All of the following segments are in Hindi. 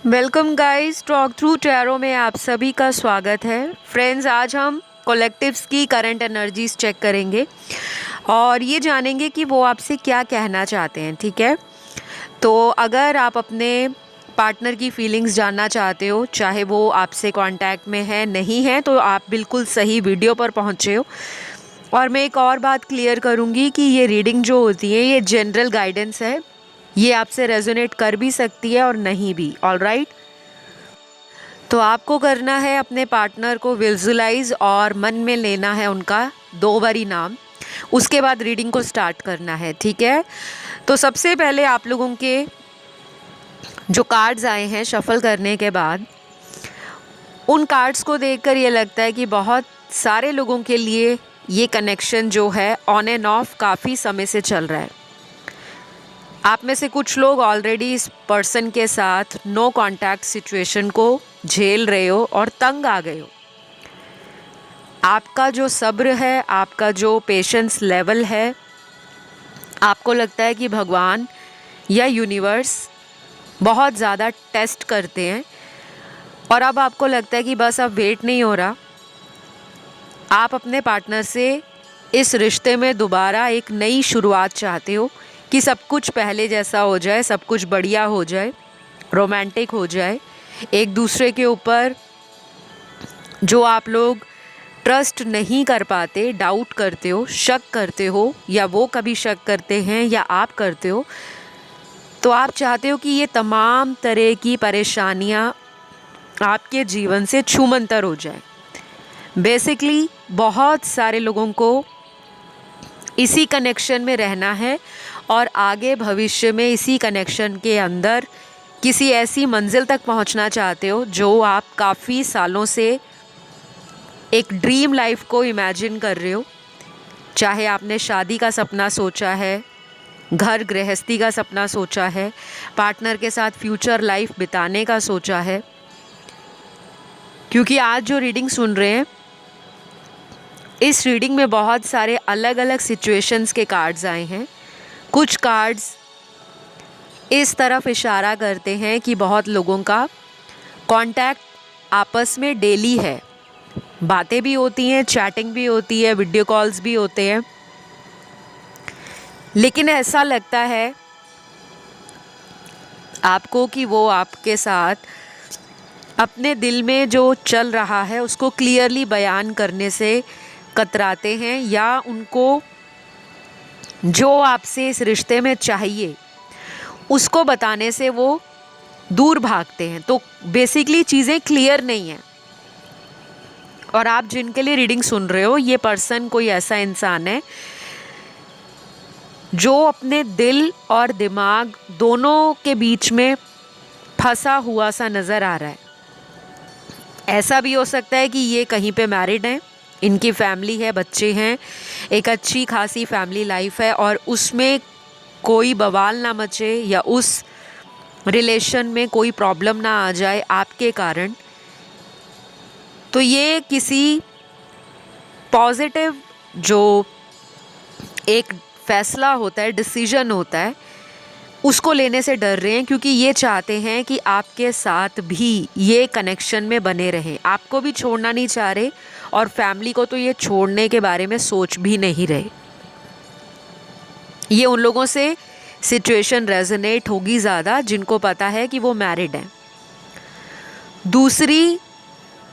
Welcome guys, talk through tarot में आप सभी का स्वागत है। फ्रेंड्स, आज हम कलेक्टिव्स की करंट एनर्जीज चेक करेंगे और ये जानेंगे कि वो आपसे क्या कहना चाहते हैं। ठीक है, तो अगर आप अपने पार्टनर की फीलिंग्स जानना चाहते हो, चाहे वो आपसे कांटेक्ट में है नहीं है, तो आप बिल्कुल सही वीडियो पर पहुँचे हो। और मैं एक और बात क्लियर करूँगी कि ये रीडिंग जो होती है ये जनरल गाइडेंस है, ये आपसे रेजोनेट कर भी सकती है और नहीं भी। ऑलराइट, तो आपको करना है अपने पार्टनर को विजुलाइज और मन में लेना है उनका 2 बारी नाम, उसके बाद रीडिंग को स्टार्ट करना है। ठीक है, तो सबसे पहले आप लोगों के जो कार्ड्स आए हैं शफल करने के बाद, उन कार्ड्स को देखकर ये लगता है कि बहुत सारे लोगों के लिए ये कनेक्शन जो है ऑन एंड ऑफ काफ़ी समय से चल रहा है। आप में से कुछ लोग ऑलरेडी इस पर्सन के साथ नो कांटेक्ट सिचुएशन को झेल रहे हो और तंग आ गए हो। आपका जो सब्र है, आपका जो पेशेंस लेवल है, आपको लगता है कि भगवान या यूनिवर्स बहुत ज़्यादा टेस्ट करते हैं और अब आपको लगता है कि बस अब वेट नहीं हो रहा। आप अपने पार्टनर से इस रिश्ते में दोबारा एक नई शुरुआत चाहते हो कि सब कुछ पहले जैसा हो जाए, सब कुछ बढ़िया हो जाए, रोमांटिक हो जाए। एक दूसरे के ऊपर जो आप लोग ट्रस्ट नहीं कर पाते, डाउट करते हो, शक करते हो, या वो कभी शक करते हैं या आप करते हो, तो आप चाहते हो कि ये तमाम तरह की परेशानियां आपके जीवन से छूमंतर हो जाए। बेसिकली बहुत सारे लोगों को इसी कनेक्शन में रहना है और आगे भविष्य में इसी कनेक्शन के अंदर किसी ऐसी मंजिल तक पहुंचना चाहते हो जो आप काफ़ी सालों से एक ड्रीम लाइफ को इमेजिन कर रहे हो। चाहे आपने शादी का सपना सोचा है, घर गृहस्थी का सपना सोचा है, पार्टनर के साथ फ्यूचर लाइफ बिताने का सोचा है। क्योंकि आज जो रीडिंग सुन रहे हैं, इस रीडिंग में बहुत सारे अलग अलग सिचुएशंस के कार्ड्स आए हैं। कुछ कार्ड्स इस तरफ इशारा करते हैं कि बहुत लोगों का कांटेक्ट आपस में डेली है, बातें भी होती हैं, चैटिंग भी होती है, वीडियो कॉल्स भी होते हैं, लेकिन ऐसा लगता है आपको कि वो आपके साथ अपने दिल में जो चल रहा है उसको क्लियरली बयान करने से कतराते हैं, या उनको जो आपसे इस रिश्ते में चाहिए उसको बताने से वो दूर भागते हैं। तो बेसिकली चीज़ें क्लियर नहीं हैं। और आप जिनके लिए रीडिंग सुन रहे हो, ये पर्सन कोई ऐसा इंसान है जो अपने दिल और दिमाग दोनों के बीच में फंसा हुआ सा नज़र आ रहा है। ऐसा भी हो सकता है कि ये कहीं पे मैरिड हैं, इनकी फैमिली है, बच्चे हैं, एक अच्छी खासी फैमिली लाइफ है और उसमें कोई बवाल ना मचे या उस रिलेशन में कोई प्रॉब्लम ना आ जाए आपके कारण। तो ये किसी पॉजिटिव जो एक फैसला होता है, डिसीजन होता है, उसको लेने से डर रहे हैं, क्योंकि ये चाहते हैं कि आपके साथ भी ये कनेक्शन में बने रहें। आपको भी छोड़ना नहीं चाह रहे और फैमिली को तो ये छोड़ने के बारे में सोच भी नहीं रहे। ये उन लोगों से सिचुएशन रेजोनेट होगी ज़्यादा जिनको पता है कि वो मैरिड हैं। दूसरी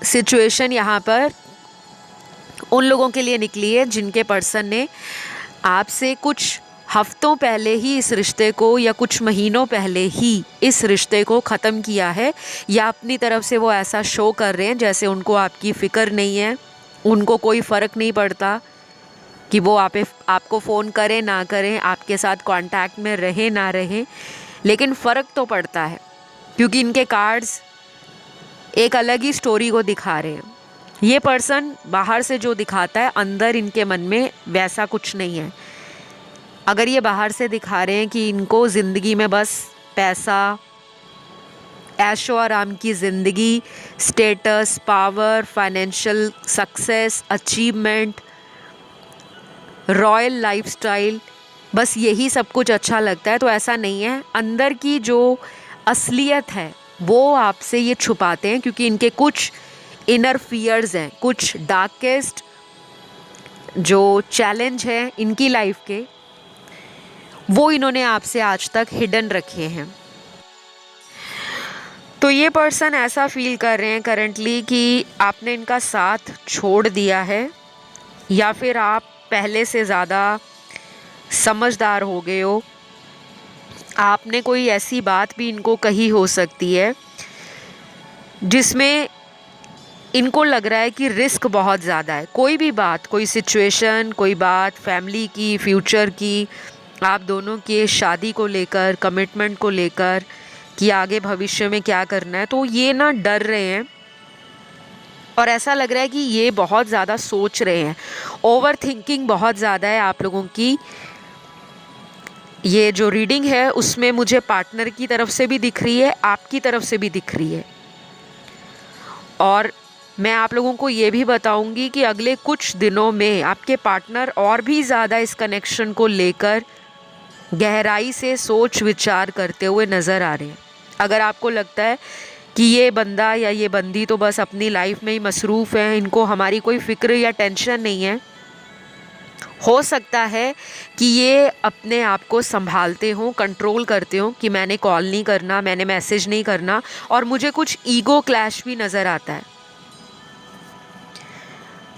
सिचुएशन यहाँ पर उन लोगों के लिए निकली है जिनके पर्सन ने आपसे कुछ हफ्तों पहले ही इस रिश्ते को, या कुछ महीनों पहले ही इस रिश्ते को ख़त्म किया है, या अपनी तरफ से वो ऐसा शो कर रहे हैं जैसे उनको आपकी फ़िक्र नहीं है, उनको कोई फ़र्क नहीं पड़ता कि वो आपको फ़ोन करें ना करें, आपके साथ कांटेक्ट में रहे ना रहे, लेकिन फ़र्क तो पड़ता है क्योंकि इनके कार्ड्स एक अलग ही स्टोरी को दिखा रहे हैं। ये पर्सन बाहर से जो दिखाता है, अंदर इनके मन में वैसा कुछ नहीं है। अगर ये बाहर से दिखा रहे हैं कि इनको ज़िंदगी में बस पैसा, ऐशो आराम की ज़िंदगी, status, power, financial success, achievement, royal lifestyle, बस यही सब कुछ अच्छा लगता है, तो ऐसा नहीं है। अंदर की जो असलियत है वो आपसे ये छुपाते हैं क्योंकि इनके कुछ इनर फियर्स हैं, कुछ डार्केस्ट जो चैलेंज है इनकी लाइफ के, वो इन्होंने आपसे आज तक हिडन रखे हैं। तो ये पर्सन ऐसा फील कर रहे हैं करंटली कि आपने इनका साथ छोड़ दिया है, या फिर आप पहले से ज़्यादा समझदार हो गए हो। आपने कोई ऐसी बात भी इनको कही हो सकती है जिसमें इनको लग रहा है कि रिस्क बहुत ज़्यादा है। कोई भी बात, कोई सिचुएशन, कोई बात फैमिली की, फ्यूचर की, आप दोनों के शादी को लेकर, कमिटमेंट को लेकर, कि आगे भविष्य में क्या करना है, तो ये ना डर रहे हैं और ऐसा लग रहा है कि ये बहुत ज़्यादा सोच रहे हैं। ओवर थिंकिंग बहुत ज़्यादा है आप लोगों की। ये जो रीडिंग है उसमें मुझे पार्टनर की तरफ से भी दिख रही है, आपकी तरफ से भी दिख रही है। और मैं आप लोगों को ये भी बताऊंगी कि अगले कुछ दिनों में आपके पार्टनर और भी ज़्यादा इस कनेक्शन को लेकर गहराई से सोच विचार करते हुए नज़र आ रहे हैं। अगर आपको लगता है कि ये बंदा या ये बंदी तो बस अपनी लाइफ में ही मसरूफ़ है, इनको हमारी कोई फ़िक्र या टेंशन नहीं है, हो सकता है कि ये अपने आप को संभालते हों, कंट्रोल करते हों कि मैंने कॉल नहीं करना, मैंने मैसेज नहीं करना, और मुझे कुछ ईगो क्लैश भी नज़र आता है।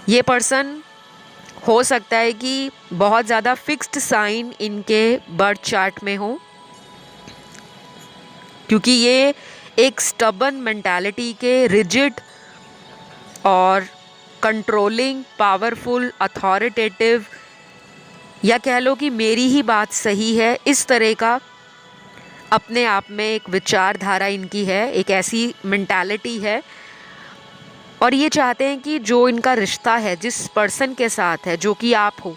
ये पर्सन हो सकता है कि बहुत ज़्यादा फिक्स्ड साइन इनके बर्थ चार्ट में हो, क्योंकि ये एक स्टबन मेंटालिटी के, रिजिड और कंट्रोलिंग, पावरफुल, अथॉरिटेटिव, या कह लो कि मेरी ही बात सही है, इस तरह का अपने आप में एक विचारधारा इनकी है, एक ऐसी मेंटालिटी है। और ये चाहते हैं कि जो इनका रिश्ता है, जिस पर्सन के साथ है, जो कि आप हो,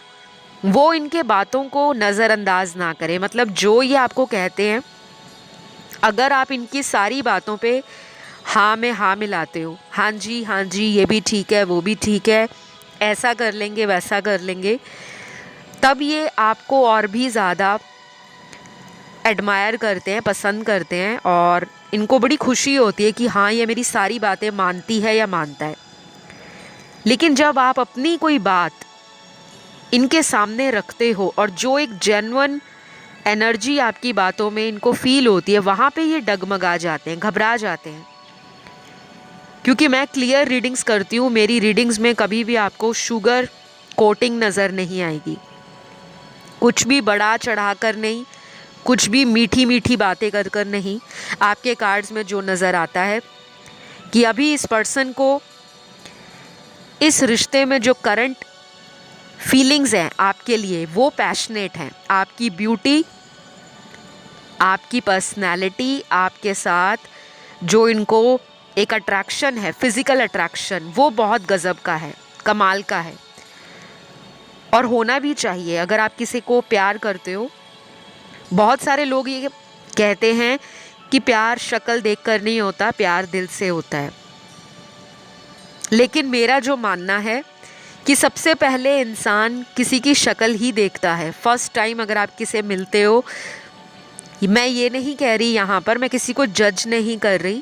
वो इनके बातों को नज़रअंदाज ना करे। मतलब जो ये आपको कहते हैं, अगर आप इनकी सारी बातों पे हाँ में हाँ मिलाते हो, हाँ जी ये भी ठीक है, वो भी ठीक है, ऐसा कर लेंगे, वैसा कर लेंगे, तब ये आपको और भी ज़्यादा एडमायर करते हैं, पसंद करते हैं, और इनको बड़ी खुशी होती है कि हाँ ये मेरी सारी बातें मानती है या मानता है। लेकिन जब आप अपनी कोई बात इनके सामने रखते हो और जो एक जेन्युइन एनर्जी आपकी बातों में इनको फील होती है, वहाँ पे ये डगमगा जाते हैं, घबरा जाते हैं। क्योंकि मैं क्लियर रीडिंग्स करती हूँ, मेरी रीडिंग्स में कभी भी आपको शुगर कोटिंग नज़र नहीं आएगी, कुछ भी बढ़ा चढ़ा कर नहीं, कुछ भी मीठी मीठी बातें कर कर नहीं। आपके कार्ड्स में जो नज़र आता है कि अभी इस पर्सन को इस रिश्ते में जो करंट फीलिंग्स हैं आपके लिए, वो पैशनेट हैं। आपकी ब्यूटी, आपकी पर्सनैलिटी, आपके साथ जो इनको एक अट्रैक्शन है, फिज़िकल अट्रैक्शन, वो बहुत गज़ब का है, कमाल का है, और होना भी चाहिए। अगर आप किसी को प्यार करते हो, बहुत सारे लोग ये कहते हैं कि प्यार शक्ल देखकर नहीं होता, प्यार दिल से होता है। लेकिन मेरा जो मानना है कि सबसे पहले इंसान किसी की शक्ल ही देखता है। फर्स्ट टाइम अगर आप किसी मिलते हो, मैं ये नहीं कह रही यहाँ पर, मैं किसी को जज नहीं कर रही,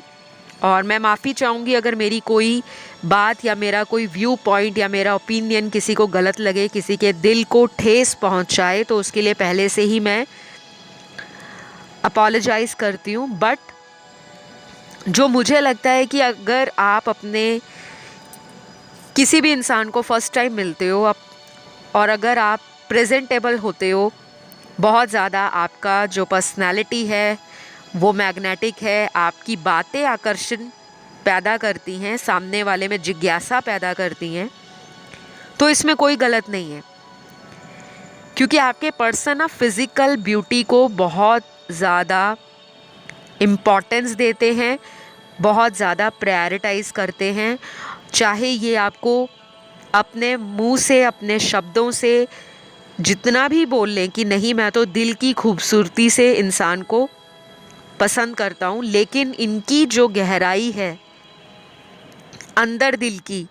और मैं माफ़ी चाहूँगी अगर मेरी कोई बात या मेरा कोई व्यू पॉइंट या मेरा ओपिनियन किसी को गलत लगे, किसी के दिल को ठेस पहुँचाए, तो उसके लिए पहले से ही मैं अपोलोजाइज़ करती हूँ। बट जो मुझे लगता है कि अगर आप अपने किसी भी इंसान को फर्स्ट टाइम मिलते हो और अगर आप प्रेजेंटेबल होते हो, बहुत ज़्यादा आपका जो पर्सनालिटी है वो मैग्नेटिक है, आपकी बातें आकर्षण पैदा करती हैं, सामने वाले में जिज्ञासा पैदा करती हैं, तो इसमें कोई गलत नहीं है। क्योंकि आपके पर्सन ना फिज़िकल ब्यूटी को बहुत ज़्यादा इम्पोर्टेंस देते हैं, बहुत ज़्यादा प्रायोरिटाइज़ करते हैं। चाहे ये आपको अपने मुंह से, अपने शब्दों से जितना भी बोल लें कि नहीं मैं तो दिल की खूबसूरती से इंसान को पसंद करता हूँ, लेकिन इनकी जो गहराई है अंदर दिल की,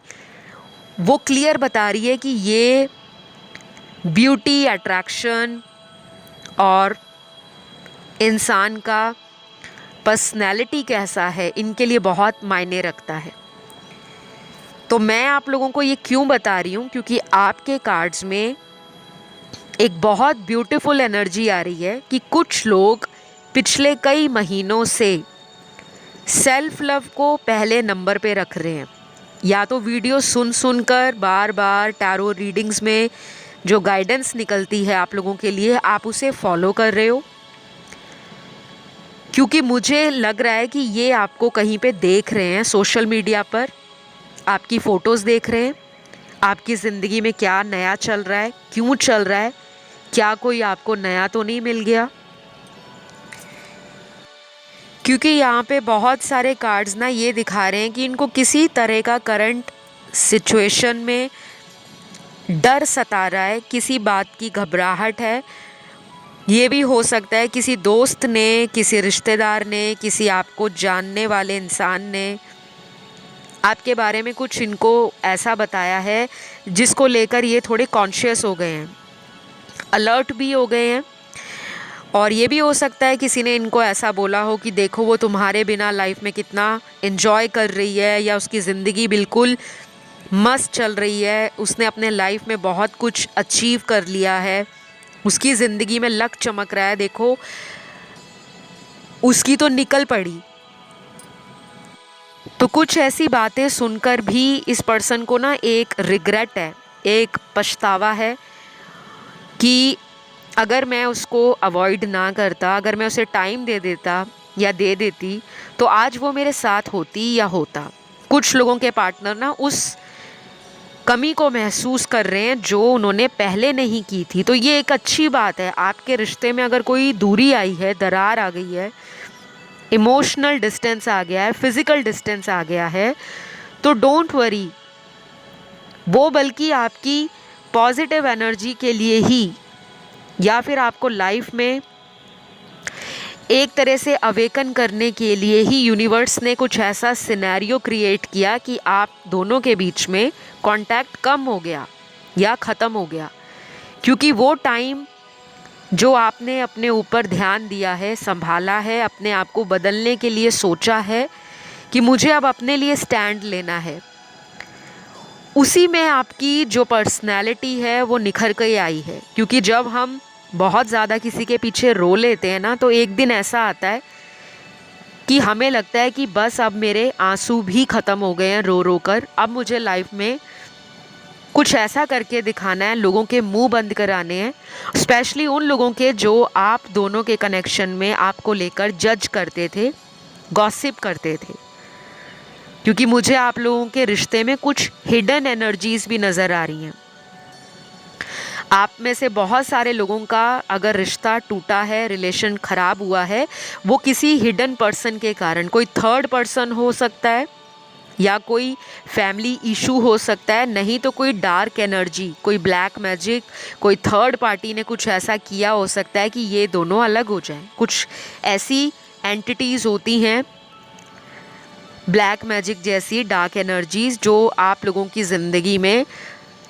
वो क्लियर बता रही है कि ये ब्यूटी, अट्रैक्शन और इंसान का पर्सनैलिटी कैसा है, इनके लिए बहुत मायने रखता है। तो मैं आप लोगों को ये क्यों बता रही हूँ, क्योंकि आपके कार्ड्स में एक बहुत ब्यूटीफुल एनर्जी आ रही है कि कुछ लोग पिछले कई महीनों से सेल्फ लव को पहले नंबर पे रख रहे हैं। या तो वीडियो सुन सुनकर बार बार टैरो रीडिंग्स में जो गाइडेंस निकलती है आप लोगों के लिए, आप उसे फॉलो कर रहे हो, क्योंकि मुझे लग रहा है कि ये आपको कहीं पे देख रहे हैं सोशल मीडिया पर, आपकी फ़ोटोज़ देख रहे हैं, आपकी ज़िंदगी में क्या नया चल रहा है, क्यों चल रहा है, क्या कोई आपको नया तो नहीं मिल गया। क्योंकि यहाँ पे बहुत सारे कार्ड्स ना ये दिखा रहे हैं कि इनको किसी तरह का करंट सिचुएशन में डर सता रहा है, किसी बात की घबराहट है। ये भी हो सकता है किसी दोस्त ने, किसी रिश्तेदार ने, किसी आपको जानने वाले इंसान ने आपके बारे में कुछ इनको ऐसा बताया है जिसको लेकर ये थोड़े कॉन्शियस हो गए हैं, अलर्ट भी हो गए हैं। और ये भी हो सकता है किसी ने इनको ऐसा बोला हो कि देखो वो तुम्हारे बिना लाइफ में कितना एंजॉय कर रही है, या उसकी ज़िंदगी बिल्कुल मस्त चल रही है, उसने अपने लाइफ में बहुत कुछ अचीव कर लिया है, उसकी ज़िंदगी में लक चमक रहा है, देखो उसकी तो निकल पड़ी। तो कुछ ऐसी बातें सुनकर भी इस पर्सन को ना एक रिग्रेट है, एक पछतावा है कि अगर मैं उसको अवॉइड ना करता, अगर मैं उसे टाइम दे देता या दे देती, तो आज वो मेरे साथ होती या होता। कुछ लोगों के पार्टनर ना उस कमी को महसूस कर रहे हैं जो उन्होंने पहले नहीं की थी। तो ये एक अच्छी बात है। आपके रिश्ते में अगर कोई दूरी आई है, दरार आ गई है, इमोशनल डिस्टेंस आ गया है, फिज़िकल डिस्टेंस आ गया है, तो डोंट वरी, वो बल्कि आपकी पॉजिटिव एनर्जी के लिए ही, या फिर आपको लाइफ में एक तरह से अवेकन करने के लिए ही यूनिवर्स ने कुछ ऐसा सिनेरियो क्रिएट किया कि आप दोनों के बीच में कांटेक्ट कम हो गया या ख़त्म हो गया। क्योंकि वो टाइम जो आपने अपने ऊपर ध्यान दिया है, संभाला है, अपने आप को बदलने के लिए सोचा है कि मुझे अब अपने लिए स्टैंड लेना है, उसी में आपकी जो पर्सनैलिटी है वो निखर के आई है। क्योंकि जब हम बहुत ज़्यादा किसी के पीछे रो लेते हैं ना, तो एक दिन ऐसा आता है कि हमें लगता है कि बस अब मेरे आंसू भी ख़त्म हो गए हैं रो रो कर, अब मुझे लाइफ में कुछ ऐसा करके दिखाना है, लोगों के मुंह बंद कराने हैं, स्पेशली उन लोगों के जो आप दोनों के कनेक्शन में आपको लेकर जज करते थे, गॉसिप करते थे। क्योंकि मुझे आप लोगों के रिश्ते में कुछ हिडन एनर्जीज भी नज़र आ रही हैं। आप में से बहुत सारे लोगों का अगर रिश्ता टूटा है, रिलेशन ख़राब हुआ है, वो किसी हिडन पर्सन के कारण, कोई थर्ड पर्सन हो सकता है या कोई फैमिली इशू हो सकता है, नहीं तो कोई डार्क एनर्जी, कोई ब्लैक मैजिक, कोई थर्ड पार्टी ने कुछ ऐसा किया हो सकता है कि ये दोनों अलग हो जाएं। कुछ ऐसी एंटिटीज़ होती हैं, ब्लैक मैजिक जैसी डार्क एनर्जीज़, जो आप लोगों की ज़िंदगी में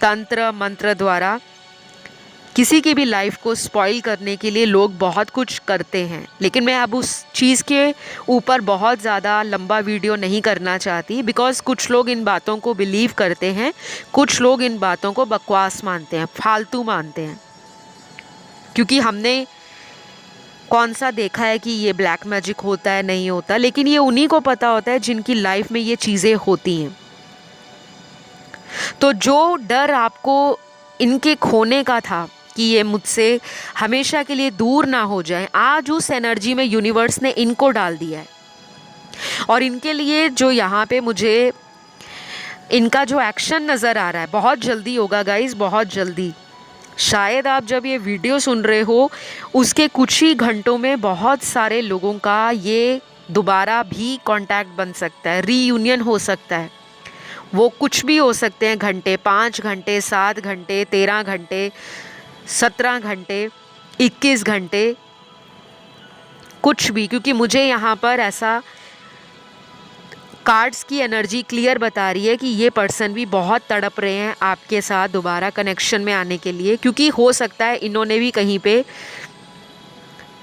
तंत्र मंत्र द्वारा किसी की भी लाइफ को स्पॉइल करने के लिए लोग बहुत कुछ करते हैं। लेकिन मैं अब उस चीज़ के ऊपर बहुत ज़्यादा लंबा वीडियो नहीं करना चाहती, बिकॉज़ कुछ लोग इन बातों को बिलीव करते हैं, कुछ लोग इन बातों को बकवास मानते हैं, फालतू मानते हैं। क्योंकि हमने कौन सा देखा है कि ये ब्लैक मैजिक होता है, नहीं होता, लेकिन ये उन्हीं को पता होता है जिनकी लाइफ में ये चीज़ें होती हैं। तो जो डर आपको इनके खोने का था कि ये मुझसे हमेशा के लिए दूर ना हो जाए, आज उस एनर्जी में यूनिवर्स ने इनको डाल दिया है। और इनके लिए जो यहाँ पे मुझे इनका जो एक्शन नज़र आ रहा है, बहुत जल्दी होगा गाइस, बहुत जल्दी। शायद आप जब ये वीडियो सुन रहे हो उसके कुछ ही घंटों में बहुत सारे लोगों का ये दोबारा भी कांटेक्ट बन सकता है, रीयूनियन हो सकता है। वो कुछ भी हो सकते हैं घंटे, 5 घंटे, 7 घंटे, 13 घंटे, 17 घंटे, 21 घंटे, कुछ भी। क्योंकि मुझे यहाँ पर ऐसा कार्ड्स की एनर्जी क्लियर बता रही है कि ये पर्सन भी बहुत तड़प रहे हैं आपके साथ दोबारा कनेक्शन में आने के लिए। क्योंकि हो सकता है इन्होंने भी कहीं पे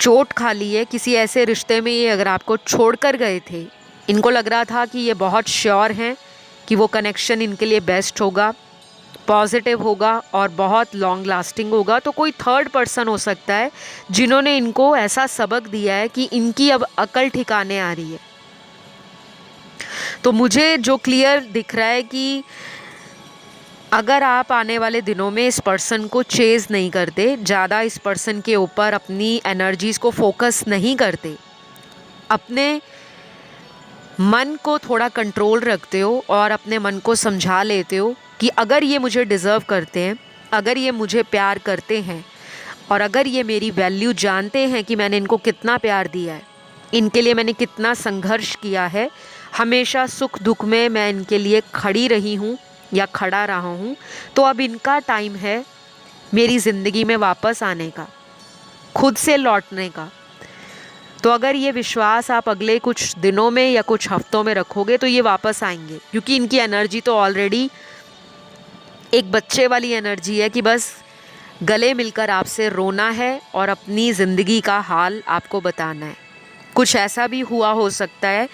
चोट खा ली है किसी ऐसे रिश्ते में, ये अगर आपको छोड़कर गए थे, इनको लग रहा था कि ये बहुत श्योर हैं कि वो कनेक्शन इनके लिए बेस्ट होगा, पॉजिटिव होगा और बहुत लॉन्ग लास्टिंग होगा, तो कोई थर्ड पर्सन हो सकता है जिन्होंने इनको ऐसा सबक दिया है कि इनकी अब अकल ठिकाने आ रही है। तो मुझे जो क्लियर दिख रहा है कि अगर आप आने वाले दिनों में इस पर्सन को चेज़ नहीं करते, ज़्यादा इस पर्सन के ऊपर अपनी एनर्जीज़ को फोकस नहीं करते, अपने मन को थोड़ा कंट्रोल रखते हो और अपने मन को समझा लेते हो कि अगर ये मुझे डिज़र्व करते हैं, अगर ये मुझे प्यार करते हैं और अगर ये मेरी वैल्यू जानते हैं कि मैंने इनको कितना प्यार दिया है, इनके लिए मैंने कितना संघर्ष किया है, हमेशा सुख दुख में मैं इनके लिए खड़ी रही हूँ या खड़ा रहा हूँ, तो अब इनका टाइम है मेरी ज़िंदगी में वापस आने का, खुद से लौटने का। तो अगर ये विश्वास आप अगले कुछ दिनों में या कुछ हफ्तों में रखोगे तो ये वापस आएंगे, क्योंकि इनकी एनर्जी तो ऑलरेडी एक बच्चे वाली एनर्जी है कि बस गले मिलकर आपसे रोना है और अपनी ज़िंदगी का हाल आपको बताना है। कुछ ऐसा भी हुआ हो सकता है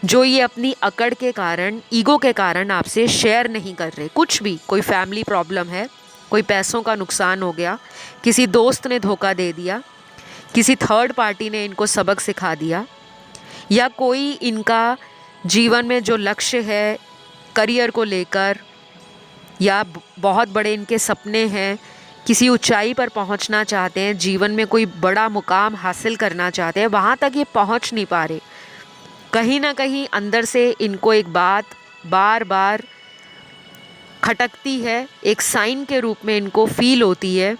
जो ये अपनी अकड़ के कारण, ईगो के कारण आपसे शेयर नहीं कर रहे, कुछ भी, कोई फैमिली प्रॉब्लम है, कोई पैसों का नुकसान हो गया, किसी दोस्त ने धोखा दे दिया, किसी थर्ड पार्टी ने इनको सबक सिखा दिया, या कोई इनका जीवन में जो लक्ष्य है करियर को लेकर, या बहुत बड़े इनके सपने हैं, किसी ऊंचाई पर पहुंचना चाहते हैं, जीवन में कोई बड़ा मुकाम हासिल करना चाहते हैं, वहाँ तक ये पहुंच नहीं पा रहे। कहीं ना कहीं अंदर से इनको एक बात बार बार खटकती है, एक साइन के रूप में इनको फील होती है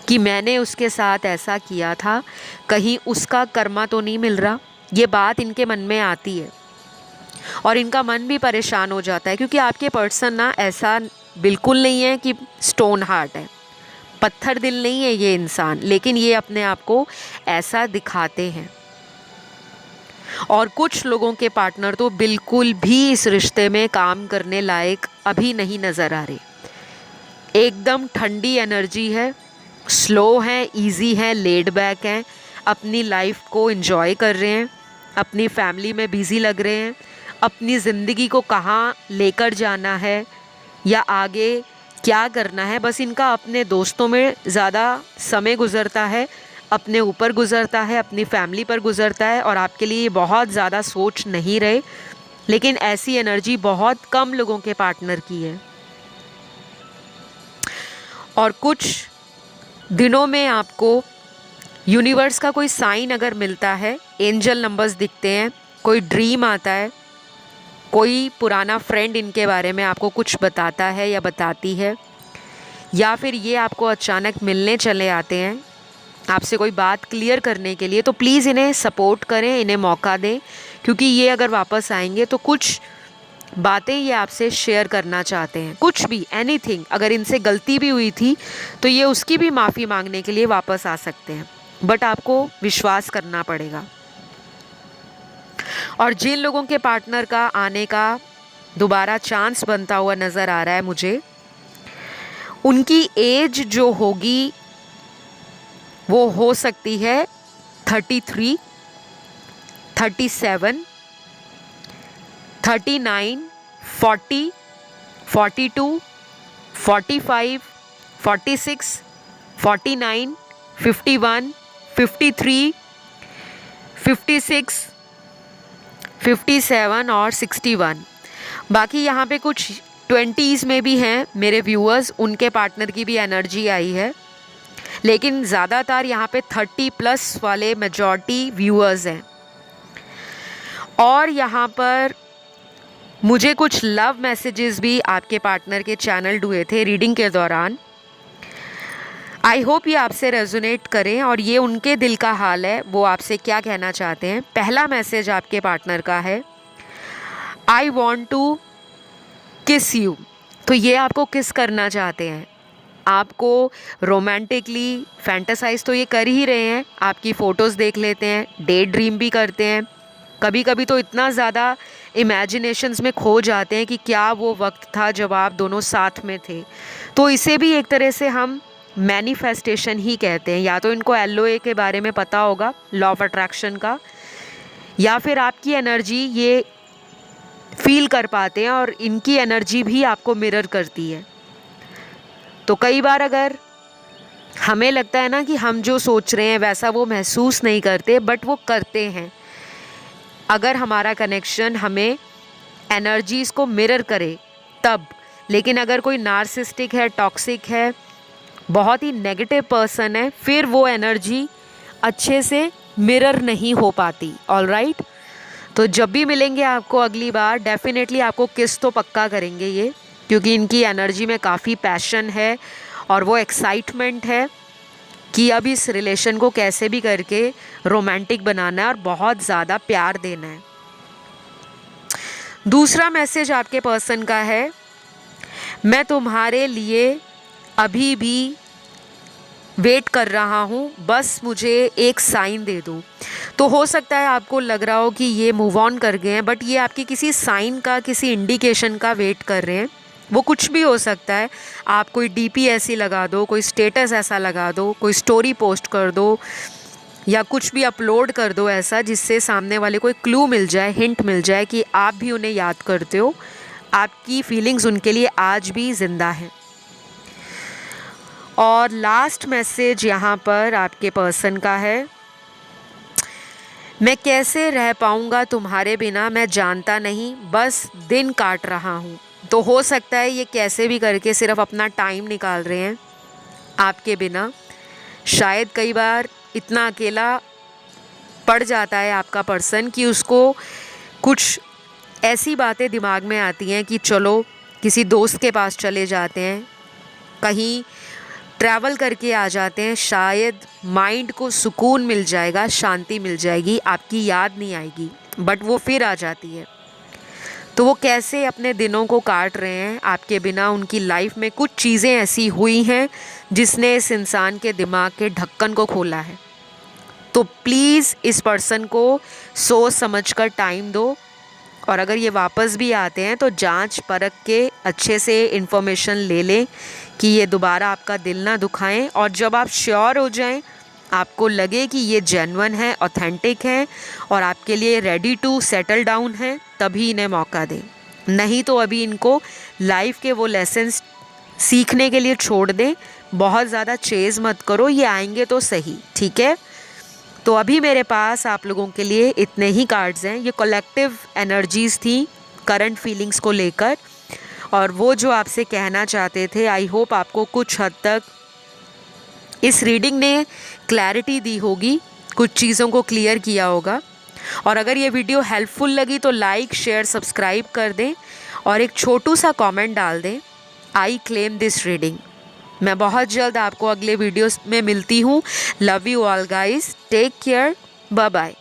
कि मैंने उसके साथ ऐसा किया था, कहीं उसका कर्मा तो नहीं मिल रहा। ये बात इनके मन में आती है और इनका मन भी परेशान हो जाता है, क्योंकि आपके पर्सन ना ऐसा बिल्कुल नहीं है कि स्टोन हार्ट है, पत्थर दिल नहीं है ये इंसान, लेकिन ये अपने आप को ऐसा दिखाते हैं। और कुछ लोगों के पार्टनर तो बिल्कुल भी इस रिश्ते में काम करने लायक अभी नहीं नज़र आ रहे। एकदम ठंडी एनर्जी है, स्लो हैं, इजी हैं, लेड बैक हैं, अपनी लाइफ को एंजॉय कर रहे हैं, अपनी फैमिली में बिज़ी लग रहे हैं, अपनी ज़िंदगी को कहाँ लेकर जाना है या आगे क्या करना है, बस इनका अपने दोस्तों में ज़्यादा समय गुजरता है, अपने ऊपर गुजरता है, अपनी फैमिली पर गुजरता है, और आपके लिए बहुत ज़्यादा सोच नहीं रहे। लेकिन ऐसी एनर्जी बहुत कम लोगों के पार्टनर की है। और कुछ दिनों में आपको यूनिवर्स का कोई साइन अगर मिलता है, एंजल नंबर्स दिखते हैं, कोई ड्रीम आता है, कोई पुराना फ्रेंड इनके बारे में आपको कुछ बताता है या बताती है, या फिर ये आपको अचानक मिलने चले आते हैं आपसे कोई बात क्लियर करने के लिए, तो प्लीज़ इन्हें सपोर्ट करें, इन्हें मौका दें, क्योंकि ये अगर वापस आएंगे तो कुछ बातें ये आपसे शेयर करना चाहते हैं, कुछ भी, एनीथिंग। अगर इनसे गलती भी हुई थी तो ये उसकी भी माफ़ी मांगने के लिए वापस आ सकते हैं, बट आपको विश्वास करना पड़ेगा। और जिन लोगों के पार्टनर का आने का दोबारा चांस बनता हुआ नज़र आ रहा है मुझे, उनकी एज जो होगी वो हो सकती है 33, 37, 39, 40, 42, 45, 46, 49, 51, 53, 56, 57 और 61। बाकी यहाँ पे कुछ 20s में भी हैं मेरे व्यूअर्स, उनके पार्टनर की भी एनर्जी आई है, लेकिन ज़्यादातर यहाँ पे 30+ वाले मेजॉरिटी व्यूअर्स हैं। और यहाँ पर मुझे कुछ लव मैसेजेस भी आपके पार्टनर के चैनल हुए थे रीडिंग के दौरान। आई होप ये आपसे रेजोनेट करें और ये उनके दिल का हाल है, वो आपसे क्या कहना चाहते हैं। पहला मैसेज आपके पार्टनर का है, आई वॉन्ट टू किस यू। तो ये आपको किस करना चाहते हैं, आपको रोमांटिकली फैंटेसाइज तो ये कर ही रहे हैं, आपकी फ़ोटोज़ देख लेते हैं, डे ड्रीम भी करते हैं, कभी कभी तो इतना ज़्यादा इमेजिनेशंस में खो जाते हैं कि क्या वो वक्त था जब आप दोनों साथ में थे। तो इसे भी एक तरह से हम मैनिफेस्टेशन ही कहते हैं। या तो इनको LOA के बारे में पता होगा, लॉ ऑफ अट्रैक्शन का, या फिर आपकी एनर्जी ये फील कर पाते हैं और इनकी एनर्जी भी आपको मिरर करती है। तो कई बार अगर हमें लगता है ना कि हम जो सोच रहे हैं वैसा वो महसूस नहीं करते, बट वो करते हैं अगर हमारा कनेक्शन हमें एनर्जीज़ को मिरर करे तब। लेकिन अगर कोई नार्सिसिस्टिक है, टॉक्सिक है, बहुत ही नेगेटिव पर्सन है, फिर वो एनर्जी अच्छे से मिरर नहीं हो पाती। ऑलराइट, तो जब भी मिलेंगे आपको अगली बार, डेफिनेटली आपको किस तो पक्का करेंगे ये, क्योंकि इनकी एनर्जी में काफ़ी पैशन है और वो एक्साइटमेंट है कि अब इस रिलेशन को कैसे भी करके रोमांटिक बनाना है और बहुत ज़्यादा प्यार देना है। दूसरा मैसेज आपके पर्सन का है, मैं तुम्हारे लिए अभी भी वेट कर रहा हूँ, बस मुझे एक साइन दे दो। तो हो सकता है आपको लग रहा हो कि ये मूव ऑन कर गए हैं, बट ये आपकी किसी साइन का, किसी इंडिकेशन का वेट कर रहे हैं। वो कुछ भी हो सकता है। आप कोई DP ऐसी लगा दो, कोई स्टेटस ऐसा लगा दो, कोई स्टोरी पोस्ट कर दो, या कुछ भी अपलोड कर दो ऐसा जिससे सामने वाले को एक क्लू मिल जाए, हिंट मिल जाए कि आप भी उन्हें याद करते हो, आपकी फीलिंग्स उनके लिए आज भी ज़िंदा हैं। और लास्ट मैसेज यहाँ पर आपके पर्सन का है, मैं कैसे रह पाऊँगा तुम्हारे बिना, मैं जानता नहीं, बस दिन काट रहा हूँ। तो हो सकता है ये कैसे भी करके सिर्फ अपना टाइम निकाल रहे हैं आपके बिना। शायद कई बार इतना अकेला पड़ जाता है आपका पर्सन कि उसको कुछ ऐसी बातें दिमाग में आती हैं कि चलो किसी दोस्त के पास चले जाते हैं, कहीं ट्रैवल करके आ जाते हैं, शायद माइंड को सुकून मिल जाएगा, शांति मिल जाएगी, आपकी याद नहीं आएगी, बट वो फिर आ जाती है। तो वो कैसे अपने दिनों को काट रहे हैं आपके बिना। उनकी लाइफ में कुछ चीज़ें ऐसी हुई हैं जिसने इस इंसान के दिमाग के ढक्कन को खोला है। तो प्लीज़ इस पर्सन को सोच समझ कर टाइम दो, और अगर ये वापस भी आते हैं तो जांच परख के अच्छे से इन्फॉर्मेशन ले लें कि ये दोबारा आपका दिल ना दुखाएं। और जब आप श्योर हो जाएं, आपको लगे कि ये जेन्युइन है, ऑथेंटिक है और आपके लिए रेडी टू सेटल डाउन है, तभी इन्हें मौका दें। नहीं तो अभी इनको लाइफ के वो लेसन्स सीखने के लिए छोड़ दें। बहुत ज़्यादा चेज़ मत करो, ये आएंगे तो सही, ठीक है। तो अभी मेरे पास आप लोगों के लिए इतने ही कार्ड्स हैं। ये कलेक्टिव एनर्जीज़ थी करंट फीलिंग्स को लेकर, और वो जो आपसे कहना चाहते थे। आई होप आपको कुछ हद तक इस रीडिंग ने क्लैरिटी दी होगी, कुछ चीज़ों को क्लियर किया होगा। और अगर ये वीडियो हेल्पफुल लगी तो लाइक, शेयर, सब्सक्राइब कर दें और एक छोटू सा कमेंट डाल दें, आई क्लेम दिस रीडिंग। मैं बहुत जल्द आपको अगले वीडियोस में मिलती हूँ। Love you all guys, take care, bye bye.